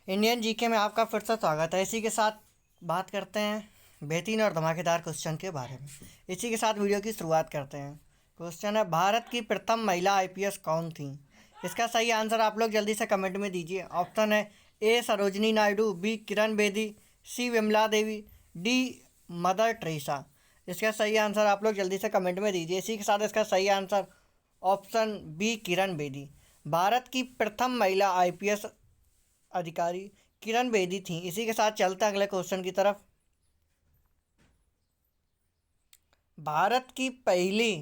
Indian GK में आपका फिर से स्वागत है। इसी के साथ बात करते हैं बेहतरीन और धमाकेदार क्वेश्चन के बारे में। इसी के साथ वीडियो की शुरुआत करते हैं। क्वेश्चन है, भारत की प्रथम महिला आईपीएस कौन थी? इसका सही आंसर आप लोग जल्दी से कमेंट में दीजिए। ऑप्शन है ए सरोजनी नायडू, बी किरण बेदी, सी Vimla Devi, D mother Teresa. इसका सही आंसर आप लोग जल्दी से कमेंट में दीजिए। इसी के साथ इसका सही answer option B Kiran Bedi. Bharat की प्रथम महिला आईपीएस अधिकारी किरण बेदी थी। इसी के साथ चलते हैं अगले क्वेश्चन की तरफ। भारत की पहली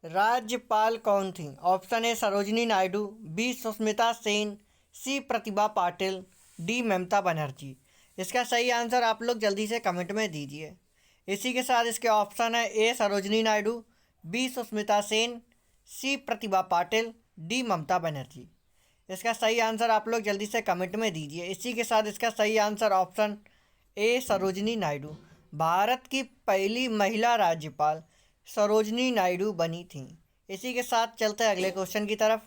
राज्यपाल कौन थी? Option A Sarojini Naidu, B Sushmita Sen, C Pratibha Patil, D Mamata Banerjee. इसका सही आंसर आप लोग जल्दी से कमेंट में दीजिए। इसी के साथ इसके ऑप्शन है ए Sarojini Naidu, B Sushmita Sen, C Pratibha Patil, D Mamata Banerjee. इसका सही आंसर आप लोग जल्दी से कमेंट में दीजिए। इसी के साथ इसका सही answer option A Sarojini Naidu. Bharat की पहली महिला राज्यपाल सरोजनी नायडू बनी थी। इसी के साथ चलते हैं अगले क्वेश्चन की तरफ।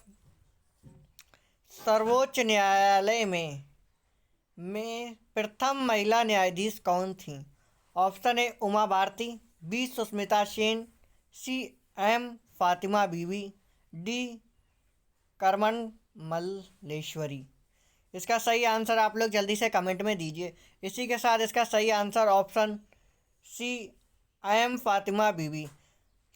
सर्वोच्च न्यायालय में प्रथम महिला न्यायाधीश कौन थी? Option A Uma Bharti, B Sushmita Sen, C M Fathima Beevi, D Karman Malleswari. इसका सही आंसर आप लोग जल्दी से कमेंट में दीजिए। इसी के साथ इसका सही answer option C M Fathima Beevi.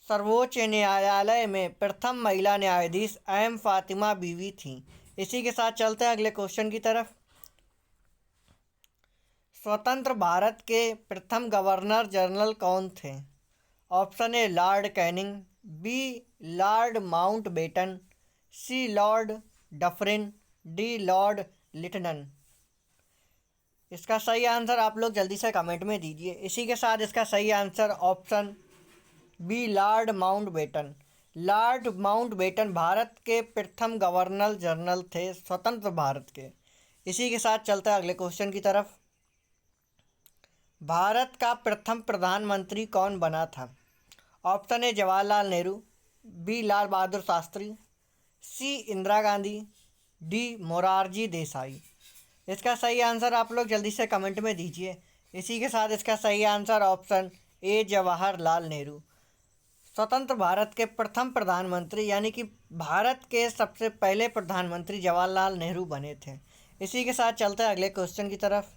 सर्वोच्च न्यायालय में प्रथम महिला न्यायाधीश एम फातिमा बीवी थी। इसी के साथ चलते हैं अगले क्वेश्चन की तरफ। स्वतंत्र भारत के प्रथम गवर्नर जनरल कौन थे? Option A Lord Canning, B Lord Mountbatten, C Lord Dufferin, D Lord Lytton. इसका सही आंसर आप लोग जल्दी से कमेंट में दीजिए। इसी के साथ इसका सही answer option B Lord Mountbatten. Lord Mountbatten Bharat के प्रथम गवर्नर जनरल थे स्वतंत्र भारत के। इसी के साथ चलता है अगले क्वेश्चन की तरफ। भारत का प्रथम प्रधानमंत्री कौन बना था? Option A Jawaharlal Nehru, B Lal Bahadur Shastri, C Indira Gandhi, D Morarji Desai. इसका सही आंसर आप लोग जल्दी से कमेंट में दीजिए। इसी के साथ इसका सही answer option A Jawaharlal Nehru. स्वतंत्र भारत के प्रथम प्रधानमंत्री यानी कि भारत के सबसे पहले प्रधानमंत्री जवाहरलाल नेहरू बने थे। इसी के साथ चलते हैं अगले क्वेश्चन की तरफ।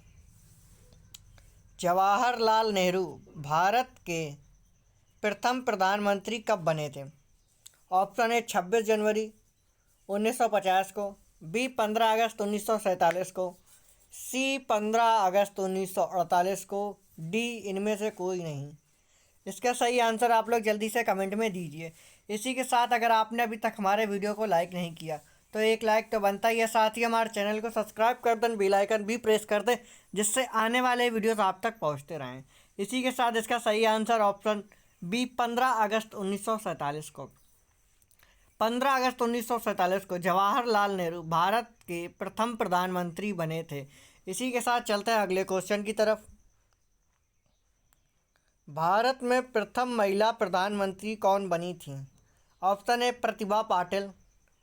जवाहरलाल नेहरू भारत के प्रथम प्रधानमंत्री कब बने थे? ऑप्शन ए 26 जनवरी 1950 को, बी 15 अगस्त 1947 को, सी 15 अगस्त 1948 को, डी इनमें से कोई नहीं। इसका सही आंसर आप लोग जल्दी से कमेंट में दीजिए। इसी के साथ अगर आपने अभी तक हमारे वीडियो को लाइक नहीं किया तो एक लाइक तो बनता ही है, साथ ही हमारे चैनल को सब्सक्राइब कर दें, बेल आइकन भी प्रेस कर दें, जिससे आने वाले वीडियोस आप तक पहुंचते रहें। इसी के साथ इसका सही आंसर ऑप्शन बी 15 अगस्त 1947 को। 15 अगस्त 1947 को जवाहरलाल नेहरू भारत के प्रथम प्रधानमंत्री बने थे। इसी के साथ चलते हैं अगले क्वेश्चन की तरफ। भारत में प्रथम महिला प्रधानमंत्री कौन बनी थी? Option A Pratibha Patil,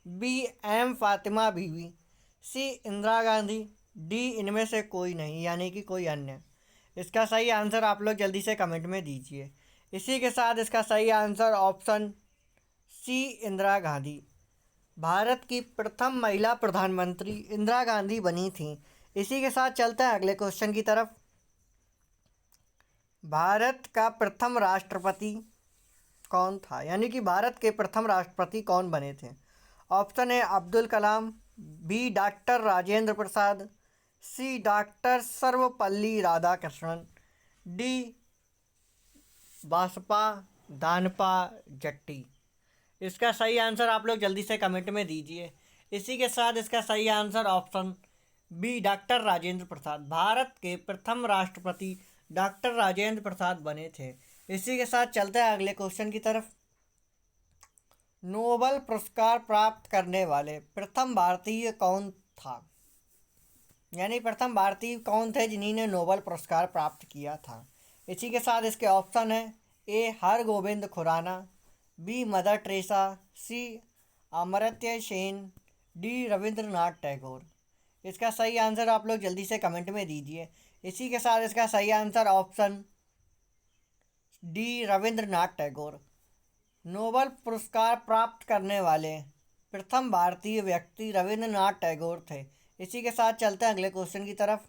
B M Fathima Beevi, C Indira Gandhi, D इनमें से कोई नहीं यानी कि कोई अन्य। इसका सही आंसर आप लोग जल्दी से कमेंट में दीजिए। इसी के साथ इसका सही answer option C Indira Gandhi. Bharat की प्रथम महिला प्रधानमंत्री इंदिरा गांधी बनी थी। इसी के साथ चलते हैं अगले क्वेश्चन की तरफ। भारत का प्रथम राष्ट्रपति कौन था यानी कि भारत के प्रथम राष्ट्रपति कौन बने थे? Option A Abdul Kalam, B doctor Rajendra Prasad, C doctor Sarvepalli Radhakrishnan, D Basappa Danappa Jatti. इसका सही आंसर आप लोग जल्दी से कमेंट में दीजिए। इसी के साथ इसका सही answer option B doctor Rajendra Prasad. Bharat के प्रथम राष्ट्रपति डॉक्टर राजेंद्र प्रसाद बने थे। इसी के साथ चलते हैं अगले क्वेश्चन की तरफ। नोबेल पुरस्कार प्राप्त करने वाले प्रथम भारतीय कौन था यानी प्रथम भारतीय कौन थे जिन्होंने नोबेल पुरस्कार प्राप्त किया था? इसी के साथ इसके ऑप्शन है A Hargobind Khorana, B mother Teresa, C Amartya Sen, D Rabindranath Tagore. इसका सही आंसर आप लोग जल्दी से कमेंट में दीजिए। इसी के साथ इसका सही answer option D Rabindranath Tagore. Nobel पुरस्कार प्राप्त करने वाले प्रथम भारतीय व्यक्ति रविंद्रनाथ टैगोर थे। इसी के साथ चलते हैं अगले क्वेश्चन की तरफ।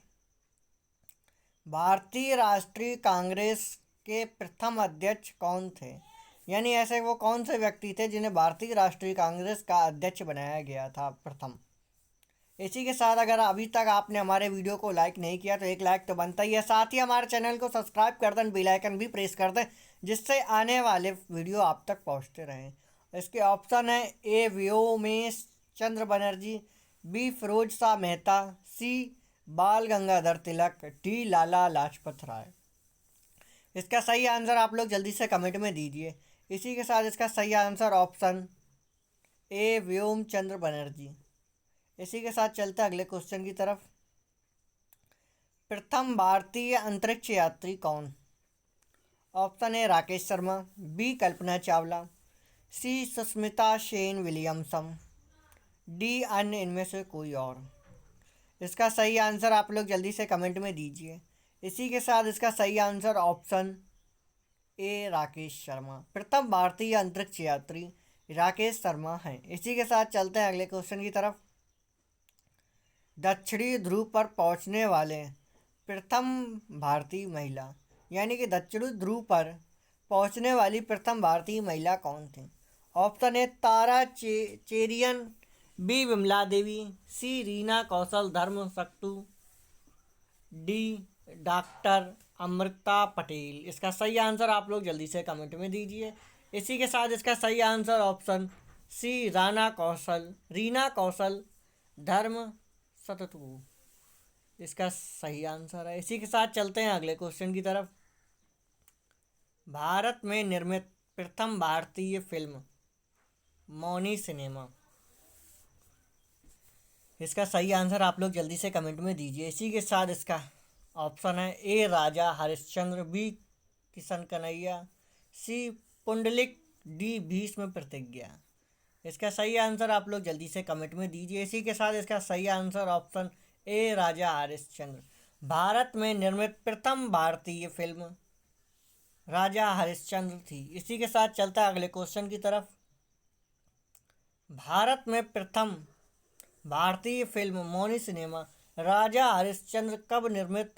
भारतीय राष्ट्रीय कांग्रेस के प्रथम अध्यक्ष कौन थे? यानी ऐसे वो कौन से व्यक्ति थे जिन्हें भारतीय राष्ट्रीय कांग्रेस का अध्यक्ष बनाया गया था प्रथम। इसी के साथ अगर अभी तक आपने हमारे वीडियो को लाइक नहीं किया तो एक लाइक तो बनता ही है, साथ ही हमारे चैनल को सब्सक्राइब कर दें, बेल आइकन भी प्रेस कर दें जिससे आने वाले वीडियो आप तक पहुंचते रहें। इसके ऑप्शन है ए व्योमेश चंद्र बनर्जी, बी फिरोज शाह मेहता, सी बाल गंगाधर तिलक, डी लाला लाजपत राय। इसका सही आंसर आप लोग जल्दी से कमेंट में दीजिए। इसी के साथ इसका सही आंसर ऑप्शन ए व्योम चंद्र बनर्जी। इसी के साथ चलते अगले क्वेश्चन की तरफ। प्रथम भारतीय अंतरिक्ष यात्री कौन? Option A Rakesh Sharma, B Kalpana Chawla, C Sushmita Sen Williamson, D अन्य इनमें से कोई और। इसका सही आंसर आप लोग जल्दी से कमेंट में दीजिए। इसी के साथ इसका सही answer option A Rakesh Sharma, प्रथम भारतीय अंतरिक्ष यात्री राकेश शर्मा हैं। इसी के साथ चलते हैं अगले क्वेश्चन की तरफ। दक्षिणी ध्रुव पर पहुंचने वाले प्रथम भारतीय महिला, यानी कि दक्षिणी ध्रुव पर पहुंचने वाली प्रथम भारतीय महिला कौन थी? Option A Tara Cherian, B Vimla Devi, C Reena Kaushal Dharmshaktu, D doctor Amrita Patel. इसका सही आंसर आप लोग जल्दी से कमेंट में दीजिए। इसी के साथ इसका सही आंसर ऑप्शन सी रीना कौशल धर्म सततु इसका सही आंसर है। इसी के साथ चलते हैं अगले क्वेश्चन की तरफ। भारत में निर्मित प्रथम भारतीय फिल्म मौनी सिनेमा। इसका सही आंसर आप लोग जल्दी से कमेंट में दीजिए। इसी के साथ इसका ऑप्शन है ए राजा हरिश्चंद्र, बी किशन कन्हैया, सी पुंडलिक, डी भीष्म प्रतिज्ञा। इसका सही आंसर आप लोग जल्दी से कमेंट में दीजिए। इसी के साथ इसका सही आंसर ऑप्शन ए राजा हरिश्चंद्र, भारत में निर्मित प्रथम भारतीय फिल्म राजा हरिश्चंद्र थी। इसी के साथ चलता है अगले क्वेश्चन की तरफ। भारत में प्रथम भारतीय फिल्म मौनी सिनेमा राजा हरिश्चंद्र कब निर्मित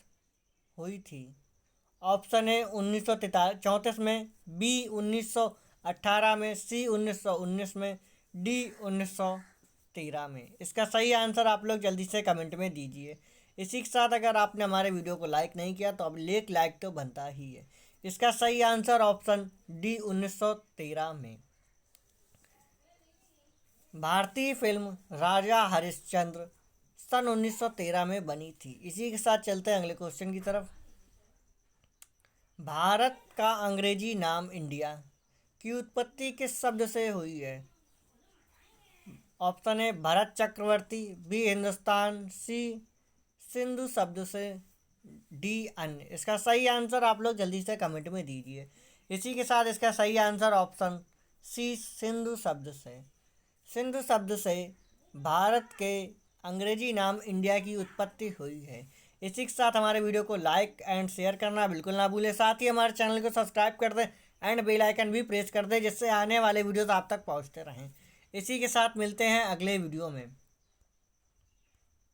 हुई थी? ऑप्शन ए 1934 में, बी 1918 में, सी 1919 में, डी 1913 में। इसका सही आंसर आप लोग जल्दी से कमेंट में दीजिए। इसी के साथ अगर आपने हमारे वीडियो को लाइक नहीं किया तो अब लाइक तो बनता ही है। इसका सही आंसर ऑप्शन डी 1913 में। भारतीय फिल्म राजा हरिश्चंद्र सन 1913 में बनी थी। इसी के साथ चलते हैं अगले क्वेश्चन की तरफ। भारत का अंग्रेजी नाम इंडिया की उत्पत्ति किस शब्द से हुई है? Option A Bharat Chakravarti, B Hindustan, C Sindhu शब्द से, डी अन्य। इसका सही आंसर आप लोग जल्दी से कमेंट में दीजिए। इसी के साथ इसका सही आंसर ऑप्शन सी सिंधु शब्द से। सिंधु शब्द से भारत के अंग्रेजी नाम इंडिया की उत्पत्ति हुई है। इसी के साथ हमारे वीडियो को लाइक एंड शेयर करना बिल्कुल ना भूलें, साथ ही हमारे चैनल को सब्सक्राइब कर दें एंड बेल आइकन भी प्रेस कर दें जिससे आने वाले वीडियोस आप तक पहुंचते रहें। इसी के साथ मिलते हैं अगले वीडियो में।